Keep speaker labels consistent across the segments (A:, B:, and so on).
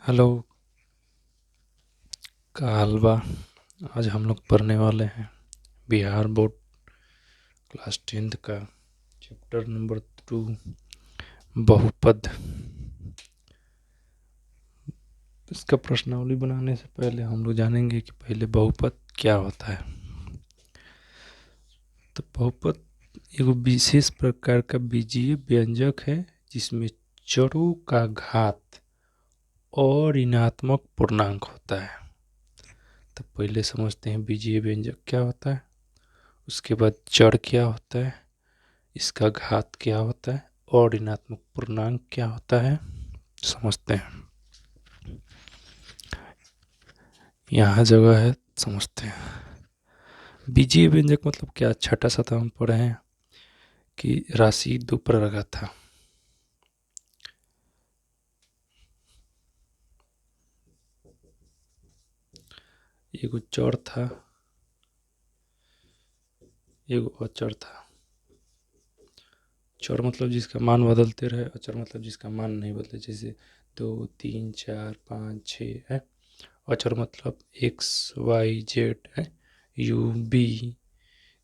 A: Hello. का हलवा। आज हम लोग पढ़ने वाले हैं बिहार बोर्ड क्लास 10th का चैप्टर नंबर 2 बहुपद। इसका प्रश्नावली बनाने से पहले हम लोग जानेंगे कि पहले बहुपद क्या होता है। तो बहुपद एक विशेष प्रकार का बीजीय व्यंजक है जिसमें चरों का घात और ऋणात्मक पूर्णांक होता है। तो पहले समझते हैं बीजीय व्यंजक क्या होता है, उसके बाद चर क्या होता है, इसका घात क्या होता है और ऋणात्मक पूर्णांक क्या होता है समझते हैं। यहाँ जगह है, समझते हैं। बीजीय व्यंजक मतलब क्या। छठा सतह हम पढ़े हैं कि राशि दो प्रकार था। एगो चर था, एगो अचर था। चर मतलब जिसका मान बदलते रहे, अचर मतलब जिसका मान नहीं बदले, जैसे 2 3 4 5 6 है। अचर मतलब एक्स वाई जेड है, यू बी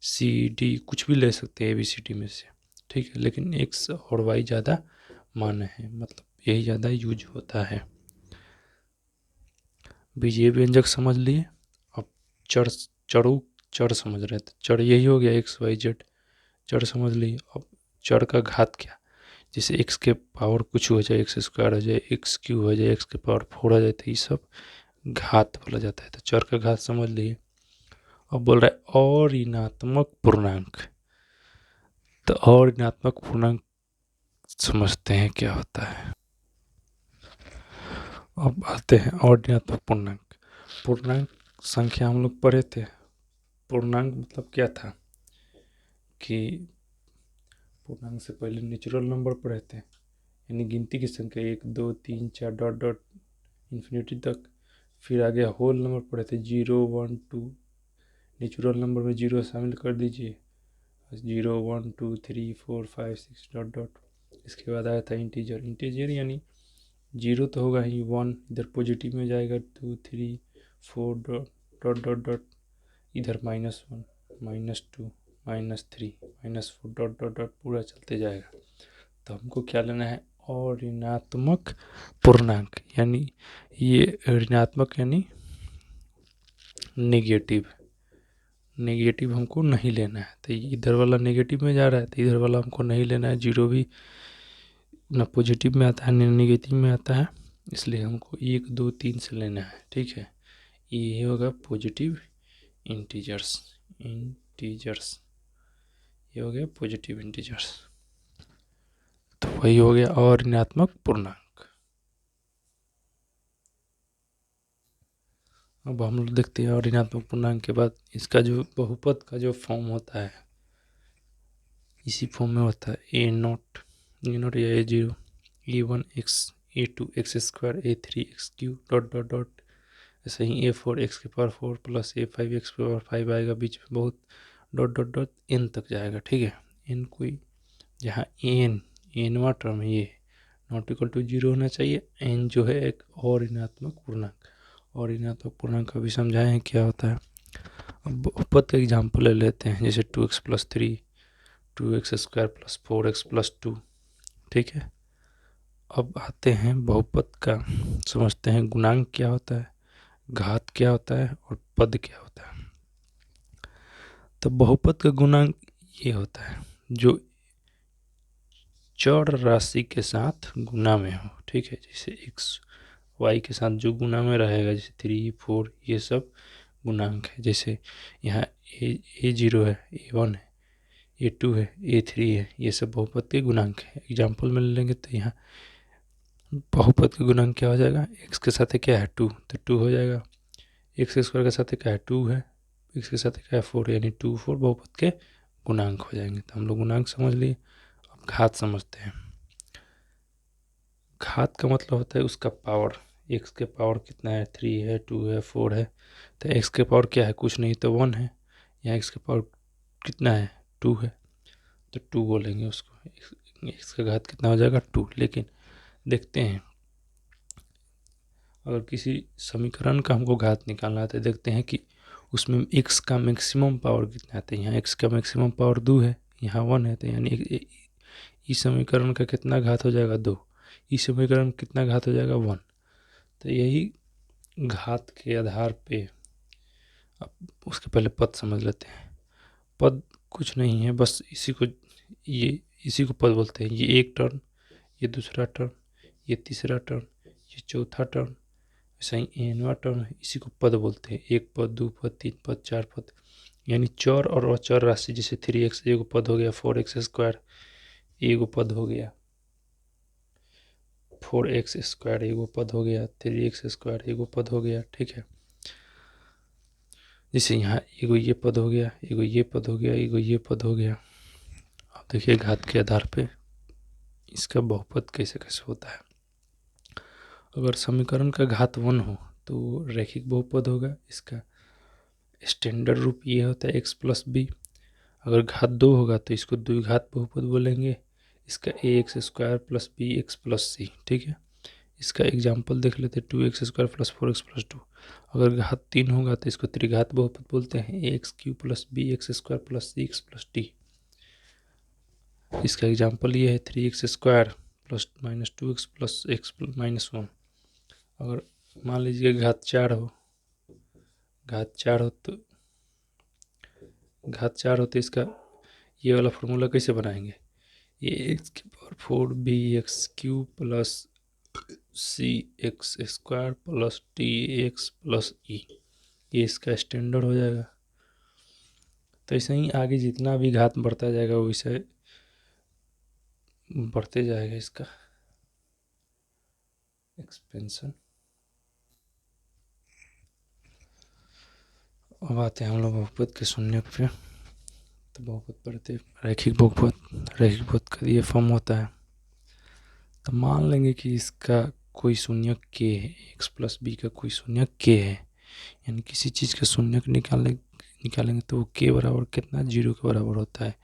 A: सी डी कुछ भी ले सकते हैं ए बी सी डी में से, ठीक है। लेकिन एक्स और वाई ज़्यादा मान्य है, मतलब यही ज़्यादा यूज होता है। बीजीय व्यंजक समझ लिए। अब चर चरों चर समझ रहे थे। चर यही हो गया एक्स वाई जेड, चर समझ लिए। अब चर का घात क्या, जैसे एक्स के पावर कुछ हो जाए, एक्स स्क्वायर हो जाए, एक्स क्यू हो जाए, एक्स के पावर 4 हो जाए, तो ये सब घात बोला जाता है। तो चर का घात समझ लिए। अब बोल रहा है और ऋणात्मक पूर्णांक। तो और ऋणात्मक पूर्णांक समझते हैं क्या होता है। अब आते हैं और ऋणात्मक पूर्णांक। पूर्णांक संख्या हम लोग पढ़े थे। पूर्णांक मतलब क्या था कि पूर्णांक से पहले नेचुरल नंबर पढ़े थे, यानी गिनती की संख्या 1 2 3 4 डॉट डॉट इन्फिनिटी तक। फिर आगे होल नंबर पढ़े थे 0 1 2। नेचुरल नंबर में 0 शामिल कर दीजिए, 0 1 2 3 4 5 6 डॉट डॉट। इसके बाद आया था इंटीजर। इंटीजर यानी 0 तो होगा ही, 1 इधर पॉजिटिव में जाएगा, 2 3 4 डॉट डॉट डॉट डॉट, इधर -1 -2 -3 -4 डॉट डॉट डॉट पूरा चलते जाएगा। तो हमको क्या लेना है, और ऋणात्मक पूर्णांक, यानी ये ऋणात्मक यानी नेगेटिव। नेगेटिव हमको नहीं लेना है, तो इधर वाला नेगेटिव में जा रहा है, तो इधर वाला हमको नहीं लेना है। 0 भी ना पॉजिटिव में आता है ना नेगेटिव में आता है, इसलिए हमको 1 2 3 से लेना है, ठीक है। ये होगा पॉजिटिव इंटीजर्स। इंटीजर्स ये हो गया पॉजिटिव इंटीजर्स। तो वही हो गया और ऋणात्मक पूर्णांक। अब हम लोग देखते हैं और ऋणात्मक पूर्णांक के बाद इसका जो बहुपद का जो फॉर्म होता है, इसी फॉर्म में होता है ए नॉट या A0, A1 x, A2 x square, A3 x Q dot dot dot. ऐसे ही A4 एक्स के पावर 4 प्लस A5 एक्स के पावर 5 आएगा, बीच में बहुत डॉट डॉट डॉट एन तक जाएगा, ठीक है। एन कोई जहाँ एनवा टर्म है, ये नॉट इक्वल टू 0 होना चाहिए। एन जो है एक और ऋणात्मक पूर्णांक, और ऋणात्मक पूर्णांक का भी समझाए हैं क्या होता है। अब बहुपद का एग्जाम्पल ले लेते हैं, जैसे 2x+3, 2x² प्लस 4x+2, ठीक है। अब आते हैं बहुपद का, समझते हैं गुणांक क्या होता है, घात क्या होता है और पद क्या होता है। तो बहुपद का गुणांक ये होता है जो चर राशि के साथ गुना में हो, ठीक है। जैसे एक्स वाई के साथ जो गुना में रहेगा, जैसे 3 4 ये सब गुणांक है। जैसे यहाँ A0 है, A1 है, A2 है, A3 है, ये सब बहुपद के गुणांक है। एग्जाम्पल में ले लेंगे तो यहाँ बहुपद का गुणांक क्या हो जाएगा, एक्स के साथ क्या है 2, तो 2 हो जाएगा। एक्स स्क्वायर के साथ क्या है 2 है, एक्स के साथ क्या है 4, यानी 2 4 बहुपद के गुणांक हो जाएंगे। तो हम लोग गुणांक समझ लिए। अब घात समझते हैं। घात का मतलब होता है उसका पावर। एक्स के पावर कितना है, 3 है, 2 है, 4 है। तो एक्स के पावर क्या है, कुछ नहीं तो 1 है। यहाँ एक्स के पावर कितना है, 2 है, तो 2 बोलेंगे उसको। एक्स का घात कितना हो जाएगा 2। लेकिन देखते हैं अगर किसी समीकरण का हमको घात निकालना है तो देखते हैं कि उसमें x का मैक्सिमम पावर कितना है। तो यहाँ x का मैक्सिमम पावर 2 है, यहाँ 1 है, तो यानी इस समीकरण का कितना घात हो जाएगा 2, इस समीकरण में कितना घात हो जाएगा 1। तो यही घात के आधार पे अब उसके पहले पद समझ लेते हैं। पद कुछ नहीं है, बस इसी को पद बोलते हैं। ये एक टर्म, ये दूसरा टर्म, ये तीसरा टर्म, ये चौथा टर्म, ऐसा ही एनवा टर्म है, इसी को पद बोलते हैं। एक पद, दो पद, तीन पद, चार पद, यानी चर और अचर राशि। जैसे 3x एगो पद हो गया, 4x स्क्वायर एगो पद हो गया, 4x स्क्वायर एगो पद हो गया, 3x स्क्वायर एगो पद हो गया, ठीक है। जैसे यहाँ एगो ये पद हो गया, एगो ये पद हो गया, एगो ये पद हो गया। अब देखिए घात के आधार पे इसका बहुपद कैसे कैसे होता है। अगर समीकरण का घात 1 हो तो रैखिक बहुपद होगा। इसका स्टैंडर्ड रूप ये होता है x प्लस बी। अगर घात 2 होगा तो इसको द्विघात बहुपद बोलेंगे। इसका ax square plus b x plus c, ठीक है। इसका एग्जाम्पल देख लेते हैं, 2x square plus 4x plus 2। अगर घात 3 होगा तो इसको त्रिघात बहुपद बोलते हैं, ax cube plus b x square plus c x plus d. इसका एग्जाम्पल ये है 3x square plus minus 2x plus x minus 1। अगर मान लीजिए घात 4 हो, घात 4 तो इसका ये वाला फॉर्मूला कैसे बनाएंगे, ये एक्स की power 4 b x cube plus c x square plus t x plus e, ये इसका स्टैंडर्ड हो जाएगा। तो ऐसे ही आगे जितना भी घात बढ़ता जाएगा वैसे बढ़ते जाएगा इसका एक्सपेंशन। अब आते हैं हम लोग बहुपद के शून्यक पे। तो बहुपद पढ़ते रैखिक बहुपद का ये फॉर्म होता है। तो मान लेंगे कि इसका कोई शून्यक k है, x प्लस बी का कोई शून्यक k है, यानी किसी चीज़ का शून्यक निकालेंगे तो वो k बराबर कितना 0 के बराबर होता है,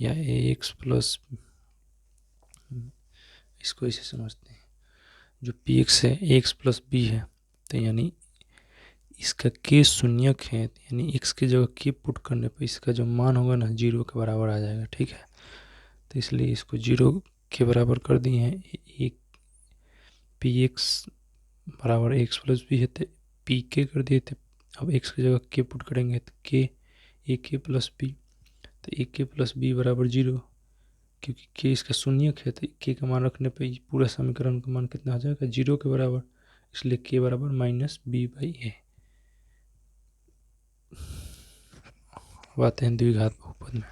A: या ax प्लस, इसको इसे समझते हैं, जो px है ax प्लस बी है, तो यानी इसका k शून्यक है, यानी x की जगह k पुट करने पर इसका जो मान होगा ना 0 के बराबर आ जाएगा, ठीक है। तो इसलिए इसको 0 के बराबर कर दिए हैं। एक पी एक्स बराबर एक्स प्लस बी है तो पी के कर दिए थे। अब एक्स की जगह के पुट करेंगे तो के ए के प्लस बी, तो ए के प्लस बी बराबर 0, क्योंकि के इसका शून्यक है तो के का मान रखने पर पूरा समीकरण का मान कितना आ जाएगा 0 के बराबर, इसलिए के बराबर माइनस बी बाई ए। अब आते हैं द्विघात बहुपद में।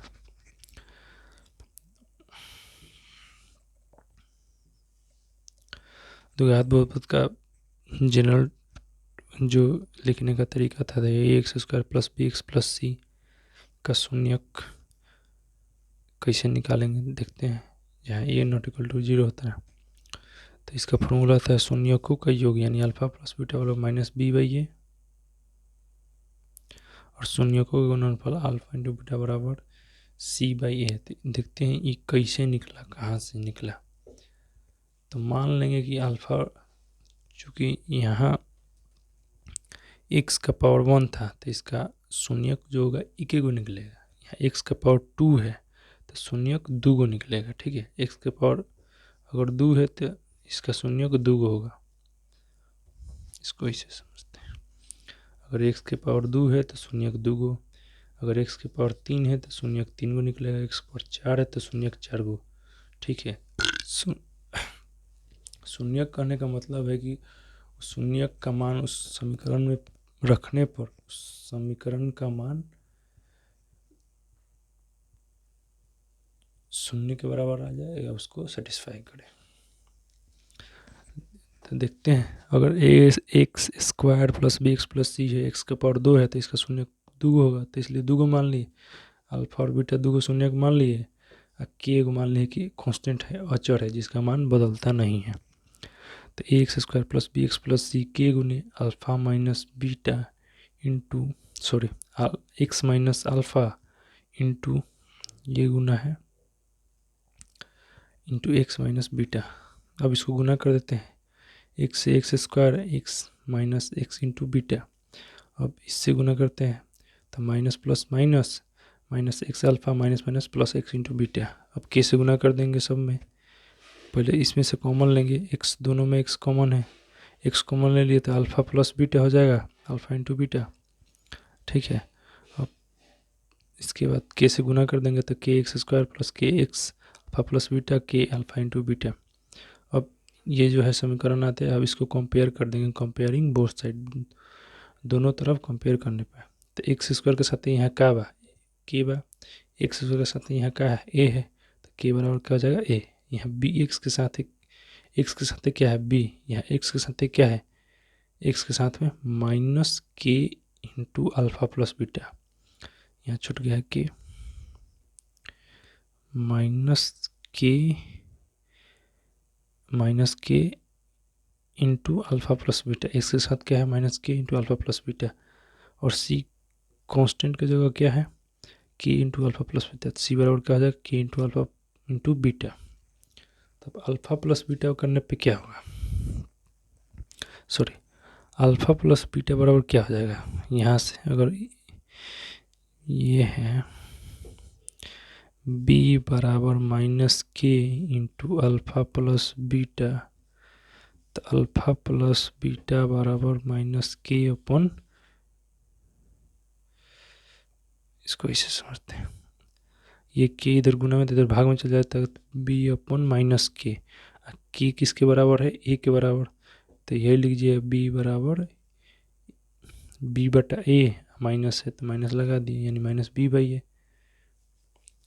A: द्विघात बहुपद का जनरल जो लिखने का तरीका था a x square plus b x plus c का शून्यक कैसे निकालेंगे देखते हैं। जहाँ ए नॉट इक्वल टू 0 होता है तो इसका फॉर्मूला होता है शून्यकों का योग, यानी अल्फा प्लस बीटा वाला माइनस बी बाई ए, और शून्यकों का गुणनफल अल्फा इंटू बीटा बराबर सी बाई ए। देखते हैं ये कैसे निकला, कहाँ से निकला। तो मान लेंगे कि अल्फा, चूँकि यहाँ एक्स का पावर 1 था तो इसका शून्यक जो होगा इके को निकलेगा। यहाँ एक्स का पावर 2 है तो शून्यक 2 को निकलेगा, ठीक है। एक्स का पावर अगर 2 है तो इसका शून्यक 2 को होगा, इसको इसे समझते हैं। अगर एक्स के पावर 2 है तो शून्यक 2 को, अगर एक्स के पावर 3 है तो शून्यक 3 को निकलेगा, एक्स के पावर 4 है तो शून्यक 4 को, ठीक है। शून्यक कहने का मतलब है कि शून्यक का मान उस समीकरण में रखने पर उस समीकरण का मान 0 के बराबर आ जाएगा, उसको सेटिस्फाई करें। तो देखते हैं, अगर x square plus b x plus c है, एक्स का पावर 2 है तो इसका शून्य 2 होगा, तो इसलिए 2 को मान लिए। अल्फा और बीटा 2 को शून्य को मान लिए, और के को मान लिए कि कांस्टेंट है, अचर है, जिसका मान बदलता नहीं है। तो x square plus b x plus c के गुने alpha minus beta into x minus alpha into ये गुना है इंटू एक्स माइनस बीटा। अब इसको गुना कर देते हैं, एक्स से x square x minus x into beta. अब इससे गुना करते हैं तो minus plus minus minus x alpha minus minus plus x into beta. अब के से गुना कर देंगे सब में, पहले इसमें से कॉमन लेंगे, एक्स दोनों में एक्स कॉमन है, एक्स कॉमन ले लिए तो अल्फ़ा प्लस बीटा हो जाएगा, अल्फ़ा इंटू बीटा। ठीक है, अब इसके बाद के से गुना कर देंगे तो के एक्स स्क्वायर प्लस के एक्स अल्फ़ा प्लस बीटा के अल्फ़ा इंटू बीटा। अब ये जो है समीकरण आते हैं, अब इसको कंपेयर कर देंगे, कंपेयरिंग बोथ साइड, दोनों तरफ कंपेयर करने पर। तो एक्स स्क्वायर के साथ यहाँ का बा के बा, एक्स स्क्वायर के साथ यहाँ का है ए है, तो के बराबर क्या हो जाएगा ए। यहाँ बी एक्स के साथ क्या है बी, यहाँ एक्स के साथ क्या है एक्स के साथ में माइनस के इंटू अल्फ़ा प्लस बीटा। यहाँ छूट गया है के माइनस के into alpha plus beta, x के साथ क्या है माइनस के इंटू अल्फ़ा प्लस बीटा, और सी कांस्टेंट की जगह क्या है के इंटू अल्फ़ा प्लस बीटा। सी बराबर क्या हो जाएगा के इंटू अल्फ़ा इंटू बीटा। तब अल्फ़ा प्लस बीटा करने पे क्या होगा, सॉरी अल्फ़ा प्लस बीटा बराबर क्या हो जाएगा, यहाँ से अगर ये है b बराबर माइनस के इंटू अल्फ़ा प्लस बीटा, तो अल्फ़ा प्लस बीटा बराबर माइनस के अपन, इसको ऐसे समझते हैं, ये के इधर गुना में तो इधर भाग में चल जाता है, तो बी अपन माइनस के किसके बराबर है ए के बराबर, तो यही लीजिए बी बराबर बी बटा ए, माइनस है तो माइनस लगा दिए यानी माइनस बी बाई ए।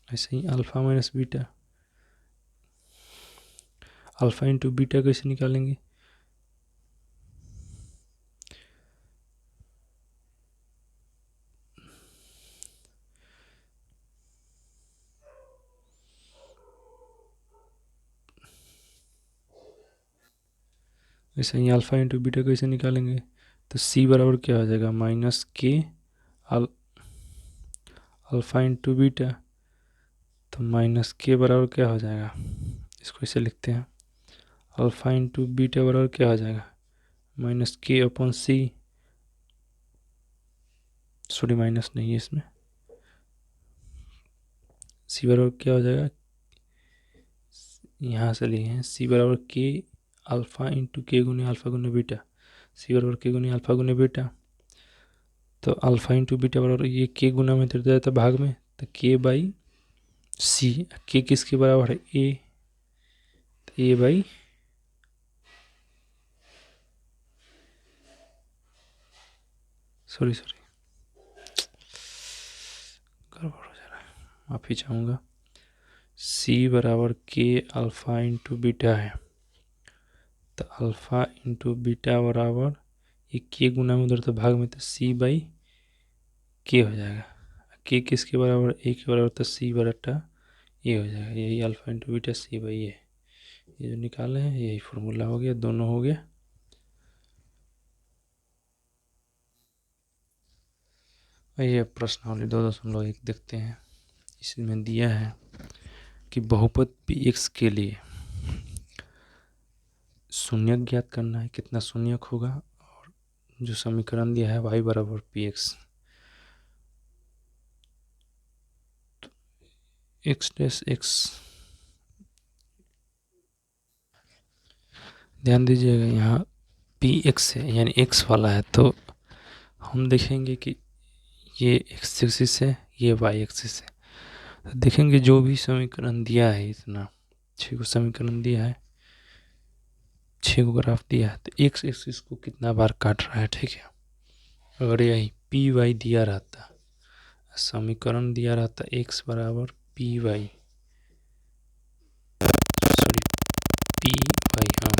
A: ऐसे ही alpha minus beta, alpha into beta कैसे निकालेंगे, ऐसे ही अल्फ़ा इंटू बीटा कैसे निकालेंगे, तो सी बराबर क्या हो जाएगा माइनस के अल्फ़ा इंटू बीटा, तो माइनस के बराबर क्या हो जाएगा, इसको ऐसे लिखते हैं अल्फ़ा इंटू बीटा बराबर क्या हो जाएगा माइनस के अपॉन सी, सॉरी माइनस नहीं है इसमें, सी बराबर क्या हो जाएगा, यहाँ से लिए हैं सी बराबर के अल्फ़ा इंटू के गुने अल्फ़ा गुने बीटा, सी बराबर के गुने अल्फ़ा गुने बीटा, तो अल्फ़ा इंटू बीटा बराबर ये के गुना में दे जाता है भाग में, तो के बाई सी, के किसके बराबर है ए, तो ए बाई सॉरी गड़बड़ हो जा रहा है, माफ़ी चाहूँगा, सी बराबर के अल्फ़ा इंटू बीटा है, तो अल्फ़ा इंटू बीटा बराबर ये के गुना में उधर तो भाग में, तो सी बाई के हो जाएगा, के किसके बराबर ए के बराबर, तो सी बराटा ये हो जाएगा, यही alpha into beta C by ये जो निकाले हैं यही फॉर्मूला हो गया, दोनों हो गया। ये प्रश्नावली 2.1 देखते हैं, इसमें दिया है कि बहुपद पी एक्स के लिए शून्यक ज्ञात करना है, कितना शून्यक होगा, और जो समीकरण दिया है वाई बराबर P x, x dash x, ध्यान दीजिएगा यहाँ पी एक्स है यानी एक्स वाला है, तो हम देखेंगे कि ये एक्स एक्सिस है ये वाई एक्सिस है, तो देखेंगे जो भी समीकरण दिया है, इतना 6 को समीकरण दिया है, 6 को ग्राफ दिया है, तो एक्स एक्सिस को कितना बार काट रहा है। ठीक है, अगर यही पी वाई दिया रहता, समीकरण दिया रहता एक्स बराबर P Y, sorry P Y, हाँ,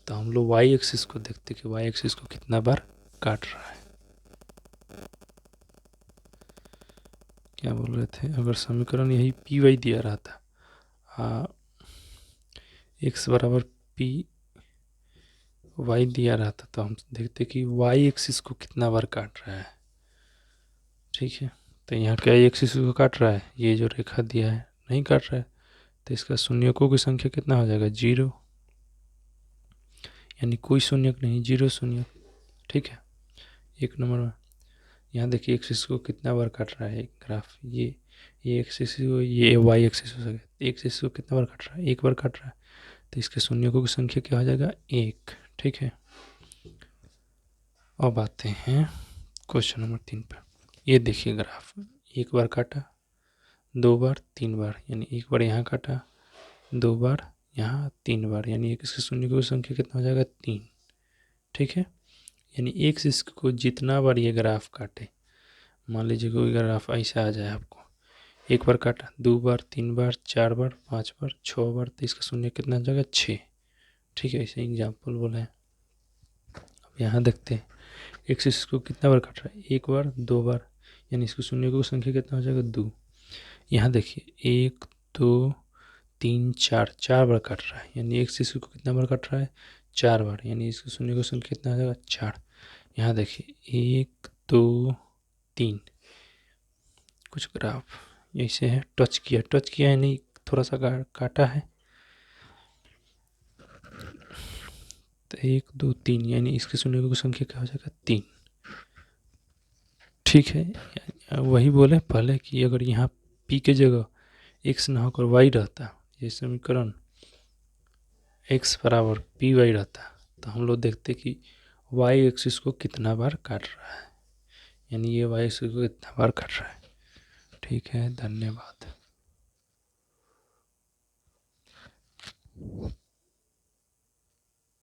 A: तो हम लोग वाई एक्सिस को देखते कि वाई एक्सिस को कितना बार काट रहा है। क्या बोल रहे थे, अगर समीकरण यही पी वाई दिया रहता, एक्स बराबर पी वाई दिया रहता, तो हम देखते कि वाई एक्सिस को कितना बार काट रहा है। ठीक है, तो यहाँ क्या एक्सिस को काट रहा है, ये जो रेखा दिया है नहीं काट रहा है, तो इसका शून्यकों की संख्या कितना हो जाएगा 0, यानी कोई शून्यक नहीं, 0 शून्यक। ठीक है, 1 नंबर में यहाँ देखिए एक्सिस को कितना बार काट रहा है ग्राफ, ये एक्सिस को, ये वाई एक्सिस हो सके, एक्सिस को कितना बार काट रहा है, 1 बार काट रहा है, तो इसके शून्यकों की संख्या क्या हो जाएगा, 1। ठीक है, अब आते हैं क्वेश्चन नंबर 3 पर। ये देखिए ग्राफ, 1 बार काटा, 2 बार, 3 बार, यानी 1 बार यहाँ काटा, 2 बार यहाँ, 3 बार, यानी इसके शून्यकों की संख्या कितना हो जाएगा, 3। ठीक है, यानी एक्सिस को जितना बार ये ग्राफ काटे, मान लीजिए कोई ग्राफ ऐसा आ जाए आपको, 1 बार काटा, 2 बार, 3 बार, 4 बार, 5 बार, 6 बार, तो इसका शून्य कितना हो जाएगा, 6। ठीक है, ऐसे एग्जाम्पल बोले हैं। अब यहाँ देखते हैं एक्सिस को कितना बार काट रहा है, 1 बार, 2 बार, यानी इसको शून्य की संख्या कितना हो जाएगा, 2। यहाँ देखिए 1 2 3 4, 4 बार काट रहा है, यानी एक्सिस को कितना बार काट रहा है, 4 बार, यानी इसको शून्य की संख्या कितना हो जाएगा, 4। यहाँ देखिए 1 2 3, कुछ ग्राफ ऐसे है, टच किया है नहीं, थोड़ा सा काटा है, तो 1 2 3, यानी इसके शून्य की संख्या क्या हो जाएगा, 3। ठीक है, वही बोले पहले कि अगर यहाँ पी के जगह एक्स ना होकर वाई रहता, ये समीकरण एक्स बराबर पी वाई रहता, तो हम लोग देखते कि वाई एक्सिस को कितना बार काट रहा है, यानी ये वाई एक्सिस को कितना बार काट रहा है। ठीक है, धन्यवाद।